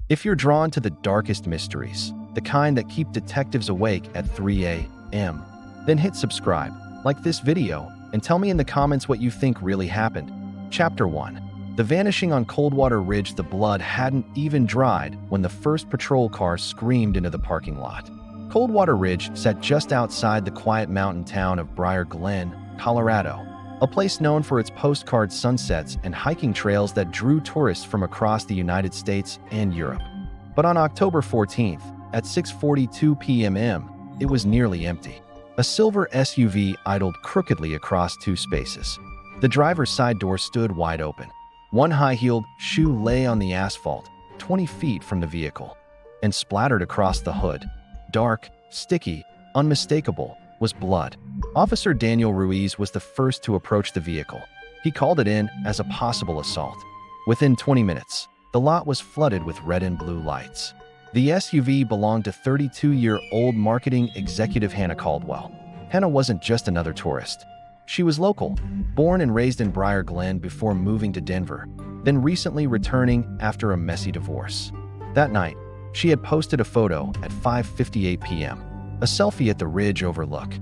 If you're drawn to the darkest mysteries, the kind that keep detectives awake at 3 a.m., then hit subscribe, like this video, and tell me in the comments what you think really happened. Chapter 1. The vanishing on Coldwater Ridge. The blood hadn't even dried when the first patrol car screamed into the parking lot. Coldwater Ridge sat just outside the quiet mountain town of Briar Glen, Colorado, a place known for its postcard sunsets and hiking trails that drew tourists from across the United States and Europe. But on October 14th, at 6:42 p.m., it was nearly empty. A silver SUV idled crookedly across two spaces. The driver's side door stood wide open. One high-heeled shoe lay on the asphalt, 20 feet from the vehicle, and splattered across the hood, dark, sticky, unmistakable, was blood. Officer Daniel Ruiz was the first to approach the vehicle. He called it in as a possible assault. Within 20 minutes, the lot was flooded with red and blue lights. The SUV belonged to 32-year-old marketing executive Hannah Caldwell. Hannah wasn't just another tourist. She was local, born and raised in Briar Glen before moving to Denver, then recently returning after a messy divorce. That night, she had posted a photo at 5:58 p.m., a selfie at the ridge overlook.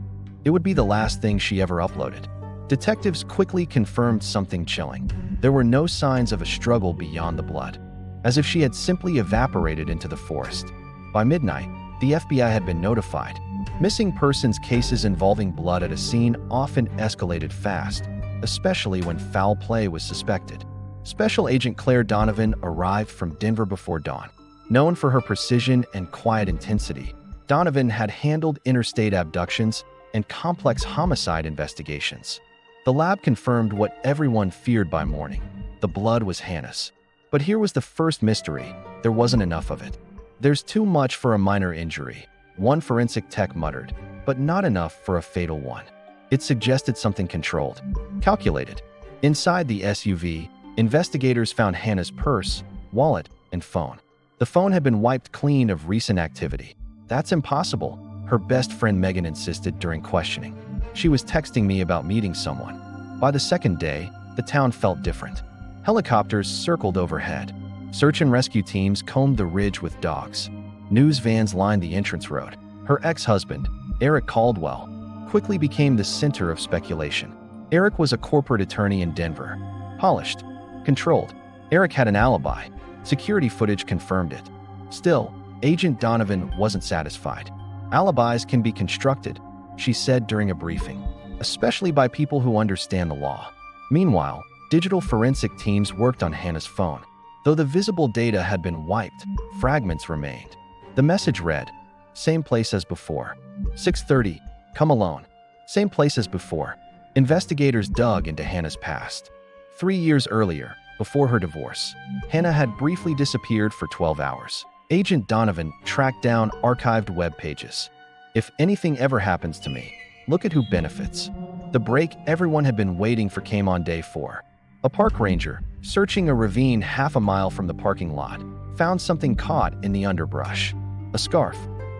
It would be the last thing she ever uploaded. Detectives quickly confirmed something chilling. There were no signs of a struggle beyond the blood, as if she had simply evaporated into the forest. By midnight, the FBI had been notified. Missing persons cases involving blood at a scene often escalated fast, especially when foul play was suspected. Special Agent Claire Donovan arrived from Denver before dawn. Known for her precision and quiet intensity, Donovan had handled interstate abductions and complex homicide investigations. The lab confirmed what everyone feared by morning. The blood was Hannah's. But here was the first mystery. There wasn't enough of it. "There's too much for a minor injury," one forensic tech muttered, but not enough for a fatal one. It suggested something controlled, calculated. Inside the SUV, investigators found Hannah's purse, wallet, and phone. The phone had been wiped clean of recent activity. "That's impossible," her best friend Megan insisted during questioning. "She was texting me about meeting someone." By the second day, the town felt different. Helicopters circled overhead. Search and rescue teams combed the ridge with dogs. News vans lined the entrance road. Her ex-husband, Eric Caldwell, quickly became the center of speculation. Eric was a corporate attorney in Denver. Polished, controlled. Eric had an alibi. Security footage confirmed it. Still, Agent Donovan wasn't satisfied. "Alibis can be constructed," she said during a briefing, "especially by people who understand the law." Meanwhile, digital forensic teams worked on Hannah's phone. Though the visible data had been wiped, fragments remained. The message read, "Same place as before. 6:30, come alone." Same place as before. Investigators dug into Hannah's past. 3 years earlier, before her divorce, Hannah had briefly disappeared for 12 hours. Agent Donovan tracked down archived web pages. "If anything ever happens to me, look at who benefits." The break everyone had been waiting for came on day 4. A park ranger, searching a ravine half a mile from the parking lot, found something caught in the underbrush. A scarf.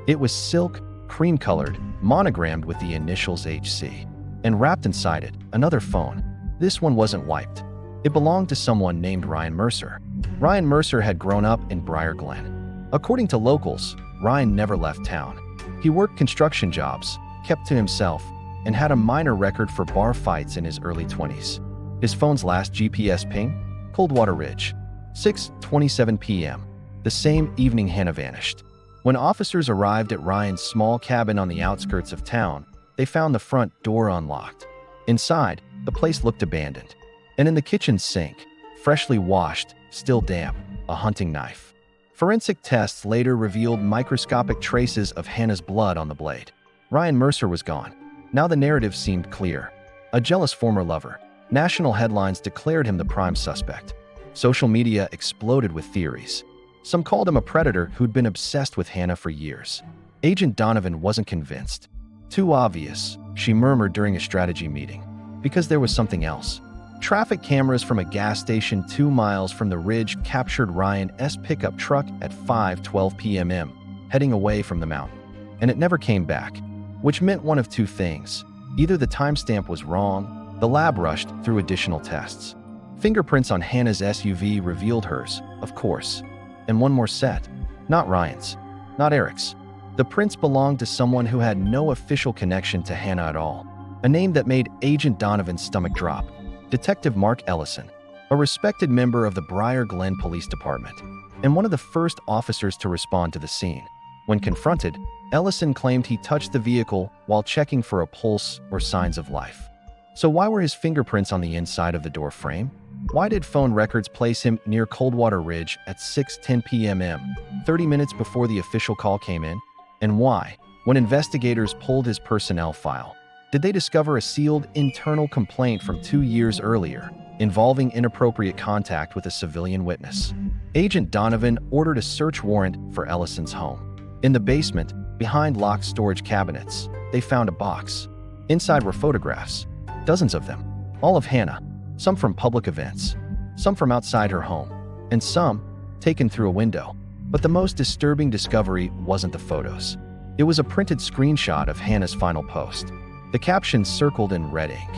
It was silk, cream-colored, monogrammed with the initials HC. And wrapped inside it, another phone. This one wasn't wiped. It belonged to someone named Ryan Mercer. Ryan Mercer had grown up in Briar Glen. According to locals, Ryan never left town. He worked construction jobs, kept to himself, and had a minor record for bar fights in his early 20s. His phone's last GPS ping? Coldwater Ridge. 6:27 p.m. The same evening Hannah vanished. When officers arrived at Ryan's small cabin on the outskirts of town, they found the front door unlocked. Inside, the place looked abandoned. And in the kitchen sink, freshly washed, still damp, a hunting knife. Forensic tests later revealed microscopic traces of Hannah's blood on the blade. Ryan Mercer was gone. Now the narrative seemed clear. A jealous former lover. National headlines declared him the prime suspect. Social media exploded with theories. Some called him a predator who'd been obsessed with Hannah for years. Agent Donovan wasn't convinced. "Too obvious," she murmured during a strategy meeting. Because there was something else. Traffic cameras from a gas station 2 miles from the ridge captured Ryan's pickup truck at 5:12 p.m., heading away from the mountain. And it never came back, which meant one of two things. Either the timestamp was wrong, the lab rushed through additional tests. Fingerprints on Hannah's SUV revealed hers, of course. And one more set. Not Ryan's. Not Eric's. The prints belonged to someone who had no official connection to Hannah at all. A name that made Agent Donovan's stomach drop. Detective Mark Ellison, a respected member of the Briar Glen Police Department, and one of the first officers to respond to the scene. When confronted, Ellison claimed he touched the vehicle while checking for a pulse or signs of life. So why were his fingerprints on the inside of the door frame? Why did phone records place him near Coldwater Ridge at 6:10 p.m., 30 minutes before the official call came in? And why, when investigators pulled his personnel file, did they discover a sealed internal complaint from 2 years earlier involving inappropriate contact with a civilian witness? Agent Donovan ordered a search warrant for Ellison's home. In the basement, behind locked storage cabinets, they found a box. Inside were photographs, dozens of them, all of Hannah, some from public events, some from outside her home, and some taken through a window. But the most disturbing discovery wasn't the photos. It was a printed screenshot of Hannah's final post. The caption circled in red ink.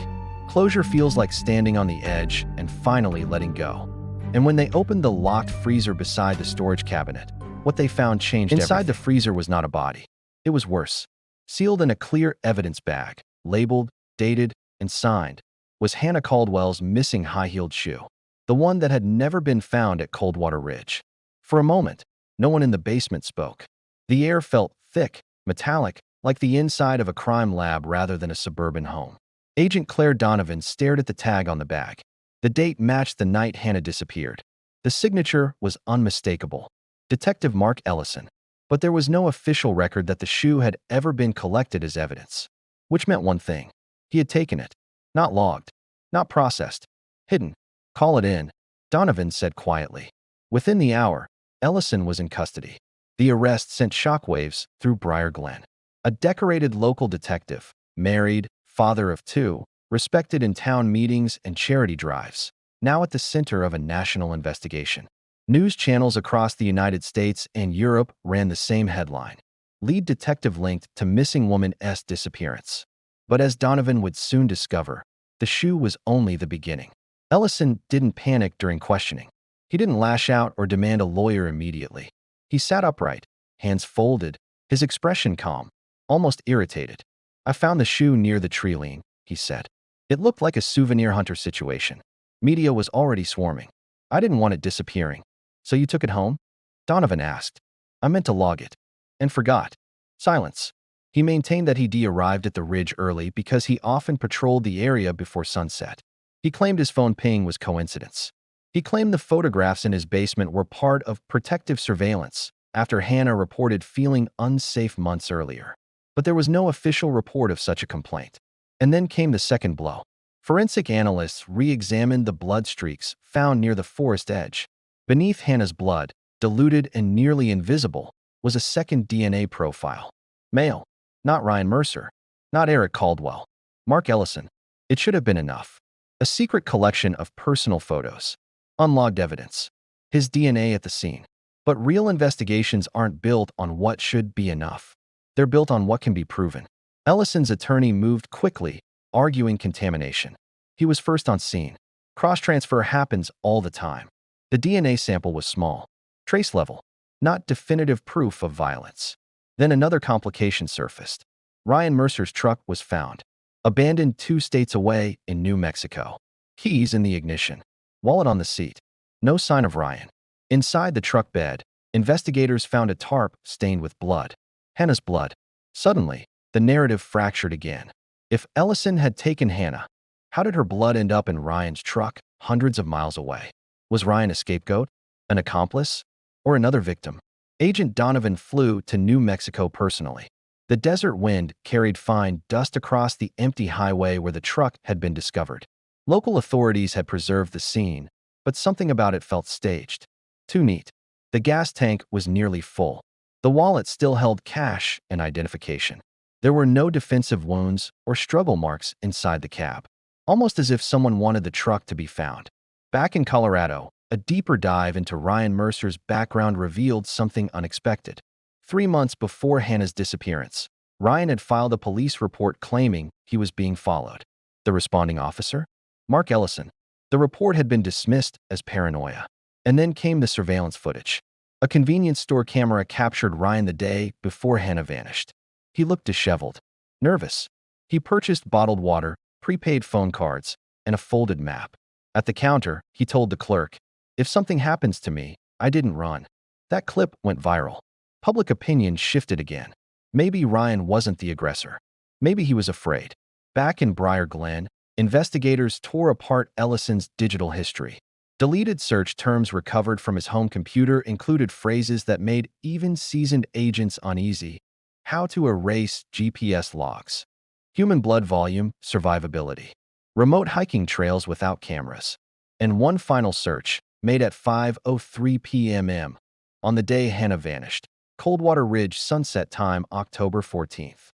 Closure feels like standing on the edge and finally letting go. And when they opened the locked freezer beside the storage cabinet, what they found changed everything. Inside the freezer was not a body. It was worse. Sealed in a clear evidence bag, labeled, dated, and signed, was Hannah Caldwell's missing high-heeled shoe, the one that had never been found at Coldwater Ridge. For a moment, no one in the basement spoke. The air felt thick, metallic, like the inside of a crime lab rather than a suburban home. Agent Claire Donovan stared at the tag on the bag. The date matched the night Hannah disappeared. The signature was unmistakable. Detective Mark Ellison. But there was no official record that the shoe had ever been collected as evidence. Which meant one thing. He had taken it. Not logged. Not processed. Hidden. Call it in, Donovan said quietly. Within the hour, Ellison was in custody. The arrest sent shockwaves through Briar Glen. A decorated local detective, married, father of two, respected in town meetings and charity drives, now at the center of a national investigation. News channels across the United States and Europe ran the same headline. Lead detective linked to missing woman's disappearance. But as Donovan would soon discover, the shoe was only the beginning. Ellison didn't panic during questioning. He didn't lash out or demand a lawyer immediately. He sat upright, hands folded, his expression calm, almost irritated. I found the shoe near the tree line, he said. It looked like a souvenir hunter situation. Media was already swarming. I didn't want it disappearing. So you took it home? Donovan asked. I meant to log it. And forgot. Silence. He maintained that he arrived at the ridge early because he often patrolled the area before sunset. He claimed his phone ping was coincidence. He claimed the photographs in his basement were part of protective surveillance after Hannah reported feeling unsafe months earlier. But there was no official report of such a complaint. And then came the second blow. Forensic analysts re-examined the blood streaks found near the forest edge. Beneath Hannah's blood, diluted and nearly invisible, was a second DNA profile. Male. Not Ryan Mercer. Not Eric Caldwell. Mark Ellison. It should have been enough. A secret collection of personal photos. Unlogged evidence. His DNA at the scene. But real investigations aren't built on what should be enough. They're built on what can be proven. Ellison's attorney moved quickly, arguing contamination. He was first on scene. Cross-transfer happens all the time. The DNA sample was small. Trace level. Not definitive proof of violence. Then another complication surfaced. Ryan Mercer's truck was found. Abandoned 2 states away in New Mexico. Keys in the ignition. Wallet on the seat. No sign of Ryan. Inside the truck bed, investigators found a tarp stained with blood. Hannah's blood. Suddenly, the narrative fractured again. If Ellison had taken Hannah, how did her blood end up in Ryan's truck, hundreds of miles away? Was Ryan a scapegoat, an accomplice, or another victim? Agent Donovan flew to New Mexico personally. The desert wind carried fine dust across the empty highway where the truck had been discovered. Local authorities had preserved the scene, but something about it felt staged. Too neat. The gas tank was nearly full. The wallet still held cash and identification. There were no defensive wounds or struggle marks inside the cab, almost as if someone wanted the truck to be found. Back in Colorado, a deeper dive into Ryan Mercer's background revealed something unexpected. 3 months before Hannah's disappearance, Ryan had filed a police report claiming he was being followed. The responding officer? Mark Ellison. The report had been dismissed as paranoia. And then came the surveillance footage. A convenience store camera captured Ryan the day before Hannah vanished. He looked disheveled, nervous. He purchased bottled water, prepaid phone cards, and a folded map. At the counter, he told the clerk, "If something happens to me, I didn't run." That clip went viral. Public opinion shifted again. Maybe Ryan wasn't the aggressor. Maybe he was afraid. Back in Briar Glen, investigators tore apart Ellison's digital history. Deleted search terms recovered from his home computer included phrases that made even seasoned agents uneasy. How to erase GPS logs. Human blood volume, survivability. Remote hiking trails without cameras. And one final search, made at 5:03 p.m. on the day Hannah vanished. Coldwater Ridge, sunset time, October 14th.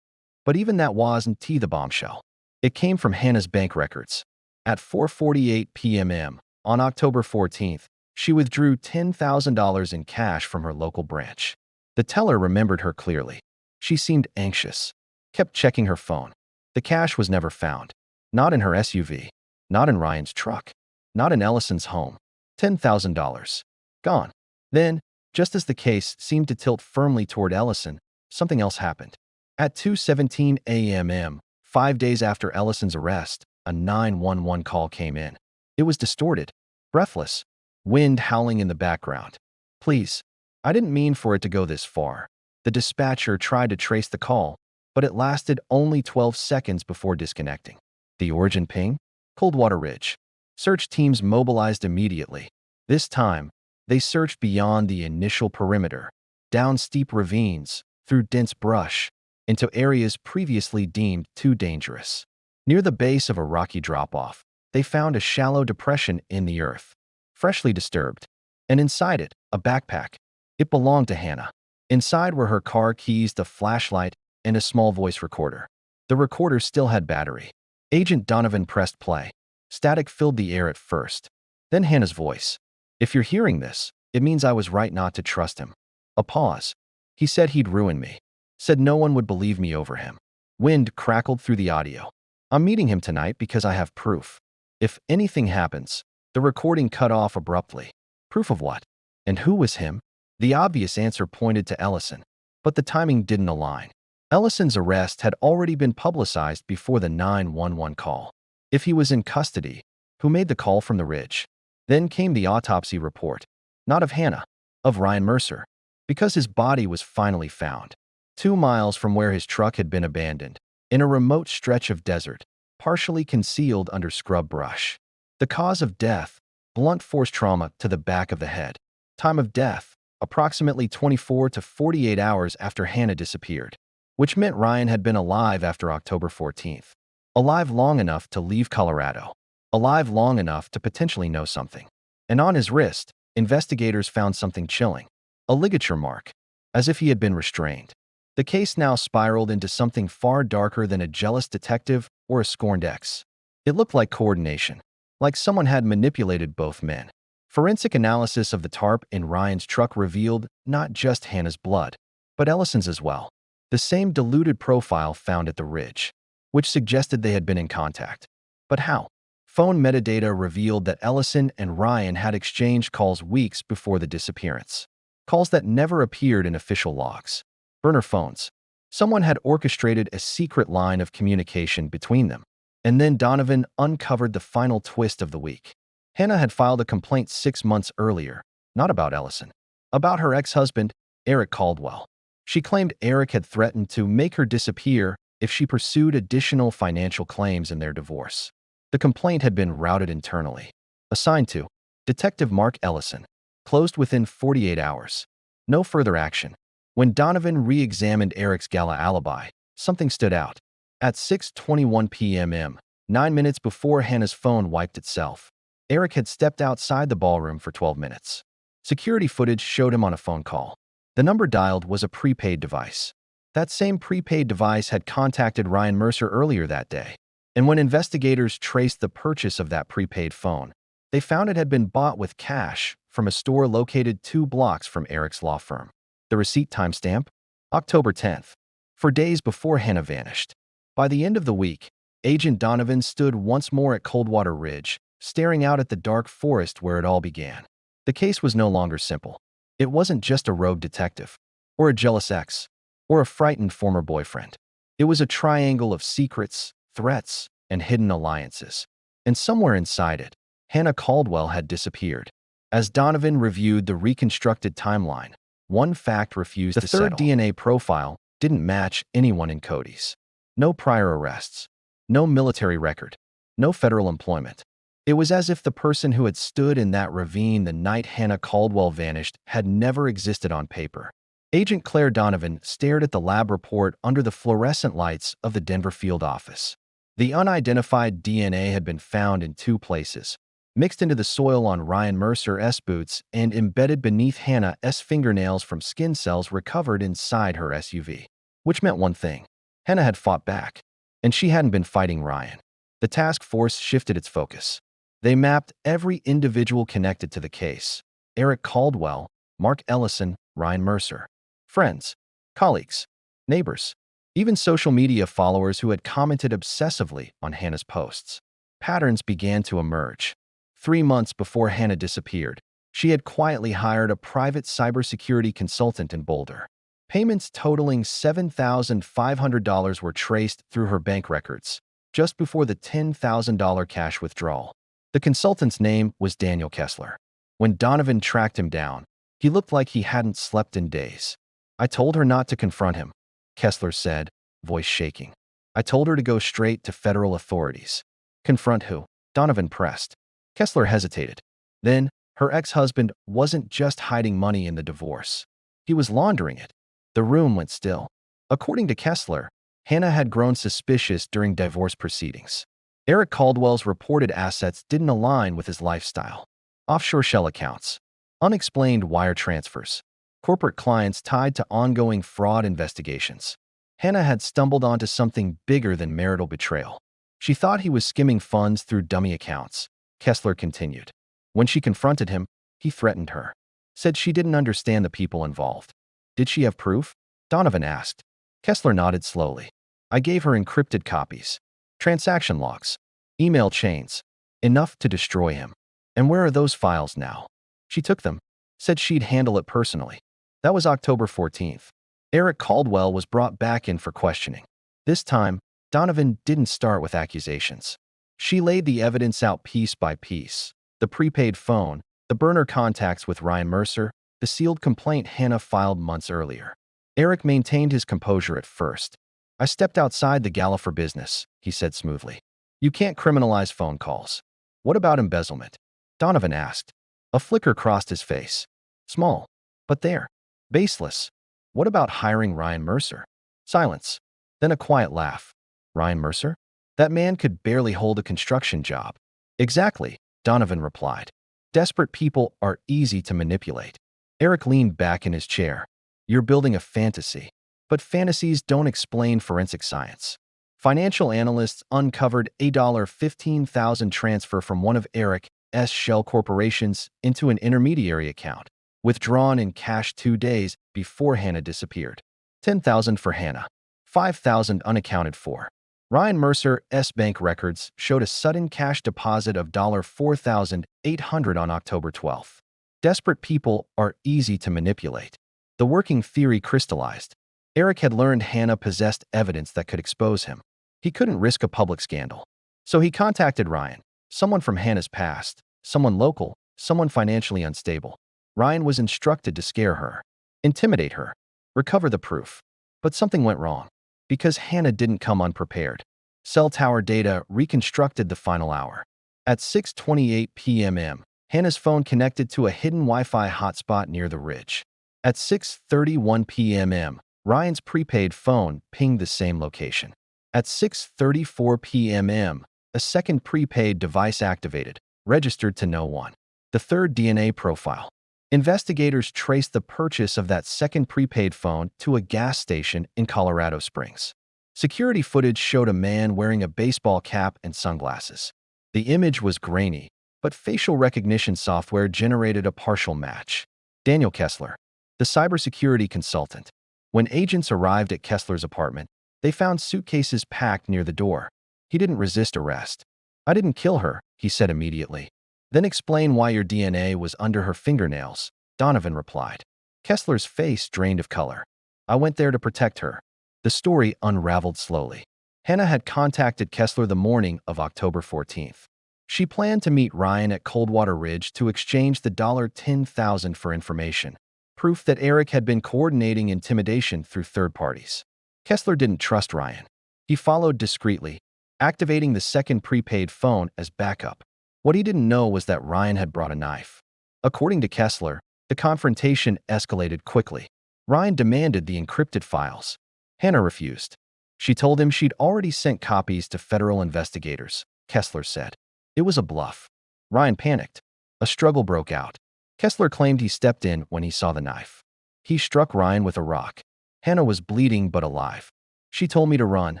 But even that wasn't the bombshell. It came from Hannah's bank records. At 4:48 p.m. on October 14th, she withdrew $10,000 in cash from her local branch. The teller remembered her clearly. She seemed anxious, kept checking her phone. The cash was never found. Not in her SUV, not in Ryan's truck, not in Ellison's home. $10,000. Gone. Then, just as the case seemed to tilt firmly toward Ellison, something else happened. At 2:17 a.m., 5 days after Ellison's arrest, a 911 call came in. It was distorted, breathless, wind howling in the background. "Please, I didn't mean for it to go this far." The dispatcher tried to trace the call, but it lasted only 12 seconds before disconnecting. The origin ping? Coldwater Ridge. Search teams mobilized immediately. This time, they searched beyond the initial perimeter, down steep ravines, through dense brush, into areas previously deemed too dangerous. Near the base of a rocky drop-off, they found a shallow depression in the earth, freshly disturbed, and inside it, a backpack. It belonged to Hannah. Inside were her car keys, a flashlight, and a small voice recorder. The recorder still had battery. Agent Donovan pressed play. Static filled the air at first. Then Hannah's voice. "If you're hearing this, it means I was right not to trust him." A pause. "He said he'd ruin me. Said no one would believe me over him." Wind crackled through the audio. "I'm meeting him tonight because I have proof. If anything happens." The recording cut off abruptly. Proof of what? And who was him? The obvious answer pointed to Ellison, but the timing didn't align. Ellison's arrest had already been publicized before the 911 call. If he was in custody, who made the call from the ridge? Then came the autopsy report. Not of Hannah, of Ryan Mercer, because his body was finally found, 2 miles from where his truck had been abandoned, in a remote stretch of desert, partially concealed under scrub brush. The cause of death, blunt force trauma to the back of the head. Time of death, approximately 24 to 48 hours after Hannah disappeared, which meant Ryan had been alive after October 14th. Alive long enough to leave Colorado. Alive long enough to potentially know something. And on his wrist, investigators found something chilling. A ligature mark, as if he had been restrained. The case now spiraled into something far darker than a jealous detective or a scorned ex. It looked like coordination, like someone had manipulated both men. Forensic analysis of the tarp in Ryan's truck revealed not just Hannah's blood, but Ellison's as well. The same diluted profile found at the ridge, which suggested they had been in contact. But how? Phone metadata revealed that Ellison and Ryan had exchanged calls weeks before the disappearance. Calls that never appeared in official logs. Burner phones. Someone had orchestrated a secret line of communication between them. And then Donovan uncovered the final twist of the week. Hannah had filed a complaint 6 months earlier, not about Ellison, about her ex-husband, Eric Caldwell. She claimed Eric had threatened to make her disappear if she pursued additional financial claims in their divorce. The complaint had been routed internally. Assigned to Detective Mark Ellison. Closed within 48 hours. No further action. When Donovan re-examined Eric's gala alibi, something stood out. At 6:21 p.m., 9 minutes before Hannah's phone wiped itself, Eric had stepped outside the ballroom for 12 minutes. Security footage showed him on a phone call. The number dialed was a prepaid device. That same prepaid device had contacted Ryan Mercer earlier that day. And when investigators traced the purchase of that prepaid phone, they found it had been bought with cash from a store located 2 blocks from Eric's law firm. The receipt timestamp? October 10th. For days before Hannah vanished. By the end of the week, Agent Donovan stood once more at Coldwater Ridge, staring out at the dark forest where it all began. The case was no longer simple. It wasn't just a rogue detective, or a jealous ex, or a frightened former boyfriend. It was a triangle of secrets, threats, and hidden alliances. And somewhere inside it, Hannah Caldwell had disappeared. As Donovan reviewed the reconstructed timeline, one fact refused to settle. The third DNA profile didn't match anyone in Cody's. No prior arrests, no military record, no federal employment. It was as if the person who had stood in that ravine the night Hannah Caldwell vanished had never existed on paper. Agent Claire Donovan stared at the lab report under the fluorescent lights of the Denver field office. The unidentified DNA had been found in two places, mixed into the soil on Ryan Mercer's boots and embedded beneath Hannah's fingernails from skin cells recovered inside her SUV. Which meant one thing: Hannah had fought back, and she hadn't been fighting Ryan. The task force shifted its focus. They mapped every individual connected to the case: Eric Caldwell, Mark Ellison, Ryan Mercer. Friends, colleagues, neighbors, even social media followers who had commented obsessively on Hannah's posts. Patterns began to emerge. 3 months before Hannah disappeared, she had quietly hired a private cybersecurity consultant in Boulder. Payments totaling $7,500 were traced through her bank records, just before the $10,000 cash withdrawal. The consultant's name was Daniel Kessler. When Donovan tracked him down, he looked like he hadn't slept in days. "I told her not to confront him," Kessler said, voice shaking. "I told her to go straight to federal authorities." "Confront who?" Donovan pressed. Kessler hesitated. Then, her ex-husband wasn't just hiding money in the divorce. He was laundering it. The room went still. According to Kessler, Hannah had grown suspicious during divorce proceedings. Eric Caldwell's reported assets didn't align with his lifestyle. Offshore shell accounts, unexplained wire transfers, corporate clients tied to ongoing fraud investigations. Hannah had stumbled onto something bigger than marital betrayal. She thought he was skimming funds through dummy accounts, Kessler continued. When she confronted him, he threatened her, said she didn't understand the people involved. "Did she have proof?" Donovan asked. Kessler nodded slowly. "I gave her encrypted copies, transaction logs, email chains, enough to destroy him." "And where are those files now?" "She took them, said she'd handle it personally." That was October 14th. Eric Caldwell was brought back in for questioning. This time, Donovan didn't start with accusations. She laid the evidence out piece by piece: the prepaid phone, the burner contacts with Ryan Mercer, the sealed complaint Hannah filed months earlier. Eric maintained his composure at first. "I stepped outside the gala for business," he said smoothly. "You can't criminalize phone calls." "What about embezzlement?" Donovan asked. A flicker crossed his face. "Small, but there. Baseless." "What about hiring Ryan Mercer?" Silence. Then a quiet laugh. "Ryan Mercer? That man could barely hold a construction job." "Exactly," Donovan replied. "Desperate people are easy to manipulate." Eric leaned back in his chair. "You're building a fantasy. But fantasies don't explain forensic science." Financial analysts uncovered a $15,000 transfer from one of Eric's shell corporations into an intermediary account, withdrawn in cash 2 days before Hannah disappeared. $10,000 for Hannah, $5,000 unaccounted for. Ryan Mercer's bank records showed a sudden cash deposit of $4,800 on October 12th. Desperate people are easy to manipulate. The working theory crystallized. Eric had learned Hannah possessed evidence that could expose him. He couldn't risk a public scandal. So he contacted Ryan, someone from Hannah's past, someone local, someone financially unstable. Ryan was instructed to scare her, intimidate her, recover the proof. But something went wrong. Because Hannah didn't come unprepared. Cell tower data reconstructed the final hour. At 6:28 p.m., Hannah's phone connected to a hidden Wi-Fi hotspot near the ridge. At 6:31 p.m., Ryan's prepaid phone pinged the same location. At 6:34 p.m., a second prepaid device activated, registered to no one. The third DNA profile. Investigators traced the purchase of that second prepaid phone to a gas station in Colorado Springs. Security footage showed a man wearing a baseball cap and sunglasses. The image was grainy, but facial recognition software generated a partial match. Daniel Kessler, the cybersecurity consultant. When agents arrived at Kessler's apartment, they found suitcases packed near the door. He didn't resist arrest. "I didn't kill her," he said immediately. "Then explain why your DNA was under her fingernails," Donovan replied. Kessler's face drained of color. I went there to protect her. The story unraveled slowly. Hannah had contacted Kessler the morning of October 14th. She planned to meet Ryan at Coldwater Ridge to exchange the $10,000 for information, proof that Eric had been coordinating intimidation through third parties. Kessler didn't trust Ryan. He followed discreetly, activating the second prepaid phone as backup. What he didn't know was that Ryan had brought a knife. According to Kessler, the confrontation escalated quickly. Ryan demanded the encrypted files. Hannah refused. She told him she'd already sent copies to federal investigators, Kessler said. It was a bluff. Ryan panicked. A struggle broke out. Kessler claimed he stepped in when he saw the knife. He struck Ryan with a rock. Hannah was bleeding but alive. She told me to run,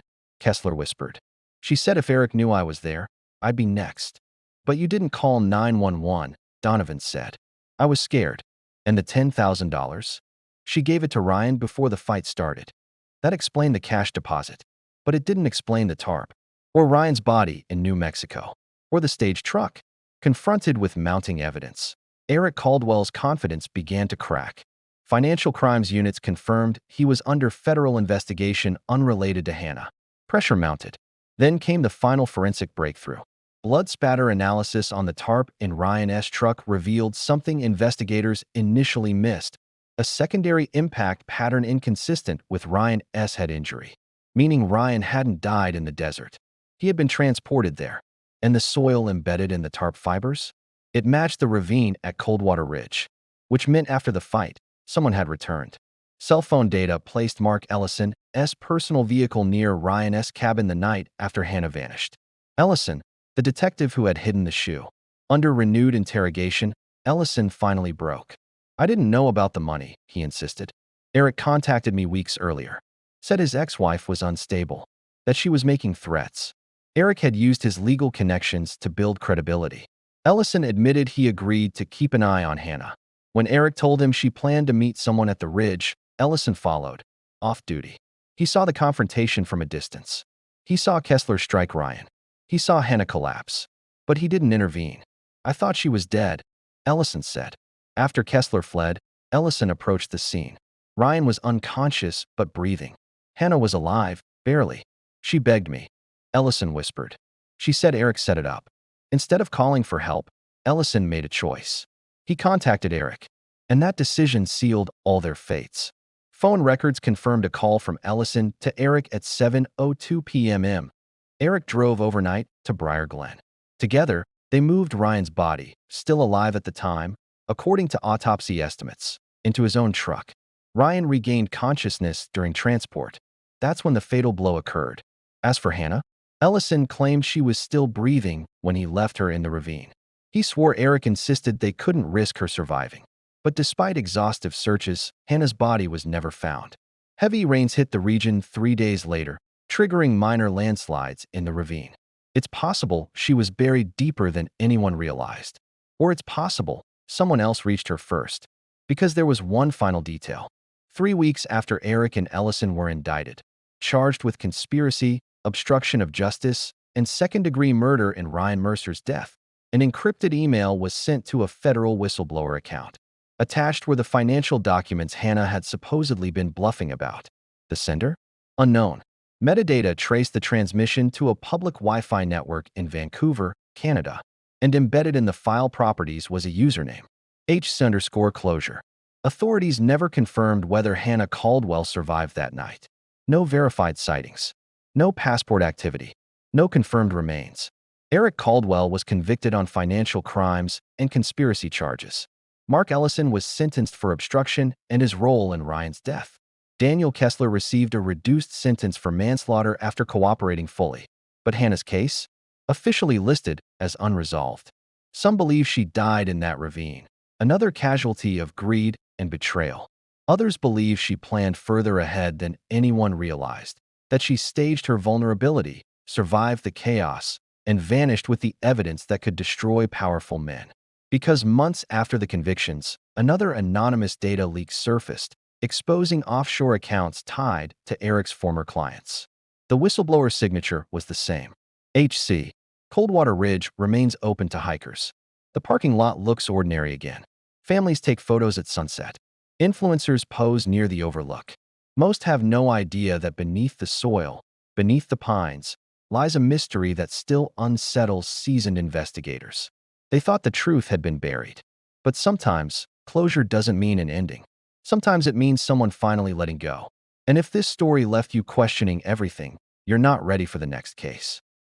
Kessler whispered. She said if Eric knew I was there, I'd be next. But you didn't call 911, Donovan said. I was scared. And the $10,000? She gave it to Ryan before the fight started. That explained the cash deposit. But it didn't explain the tarp, or Ryan's body in New Mexico, or the staged truck. Confronted with mounting evidence, Eric Caldwell's confidence began to crack. Financial crimes units confirmed he was under federal investigation unrelated to Hannah. Pressure mounted. Then came the final forensic breakthrough. Blood spatter analysis on the tarp in Ryan's truck revealed something investigators initially missed: a secondary impact pattern inconsistent with Ryan's head injury, meaning Ryan hadn't died in the desert. He had been transported there. And the soil embedded in the tarp fibers? It matched the ravine at Coldwater Ridge, which meant after the fight, someone had returned. Cell phone data placed Mark Ellison's personal vehicle near Ryan's cabin the night after Hannah vanished. Ellison, the detective who had hidden the shoe. Under renewed interrogation, Ellison finally broke. I didn't know about the money, he insisted. Eric contacted me weeks earlier. Said his ex-wife was unstable, that she was making threats. Eric had used his legal connections to build credibility. Ellison admitted he agreed to keep an eye on Hannah. When Eric told him she planned to meet someone at the ridge, Ellison followed, off-duty. He saw the confrontation from a distance. He saw Kessler strike Ryan. He saw Hannah collapse. But he didn't intervene. I thought she was dead, Ellison said. After Kessler fled, Ellison approached the scene. Ryan was unconscious but breathing. Hannah was alive, barely. She begged me, Ellison whispered. She said Eric set it up. Instead of calling for help, Ellison made a choice. He contacted Eric, and that decision sealed all their fates. Phone records confirmed a call from Ellison to Eric at 7:02 p.m. Eric drove overnight to Briar Glen. Together, they moved Ryan's body, still alive at the time, according to autopsy estimates, into his own truck. Ryan regained consciousness during transport. That's when the fatal blow occurred. As for Hannah, Ellison claimed she was still breathing when he left her in the ravine. He swore Eric insisted they couldn't risk her surviving. But despite exhaustive searches, Hannah's body was never found. Heavy rains hit the region 3 days later, triggering minor landslides in the ravine. It's possible she was buried deeper than anyone realized. Or it's possible someone else reached her first. Because there was one final detail. 3 weeks after Eric and Ellison were indicted, charged with conspiracy, obstruction of justice, and second-degree murder in Ryan Mercer's death, an encrypted email was sent to a federal whistleblower account. Attached were the financial documents Hannah had supposedly been bluffing about. The sender? Unknown. Metadata traced the transmission to a public Wi-Fi network in Vancouver, Canada, and embedded in the file properties was a username, H_closure. Authorities never confirmed whether Hannah Caldwell survived that night. No verified sightings. No passport activity. No confirmed remains. Eric Caldwell was convicted on financial crimes and conspiracy charges. Mark Ellison was sentenced for obstruction and his role in Ryan's death. Daniel Kessler received a reduced sentence for manslaughter after cooperating fully. But Hannah's case? Officially listed as unresolved. Some believe she died in that ravine, another casualty of greed and betrayal. Others believe she planned further ahead than anyone realized, that she staged her vulnerability, survived the chaos, and vanished with the evidence that could destroy powerful men. Because months after the convictions, another anonymous data leak surfaced, exposing offshore accounts tied to Eric's former clients. The whistleblower's signature was the same. HC. Coldwater Ridge remains open to hikers. The parking lot looks ordinary again. Families take photos at sunset. Influencers pose near the overlook. Most have no idea that beneath the soil, beneath the pines, lies a mystery that still unsettles seasoned investigators. They thought the truth had been buried. But sometimes, closure doesn't mean an ending. Sometimes it means someone finally letting go. And if this story left you questioning everything, you're not ready for the next case.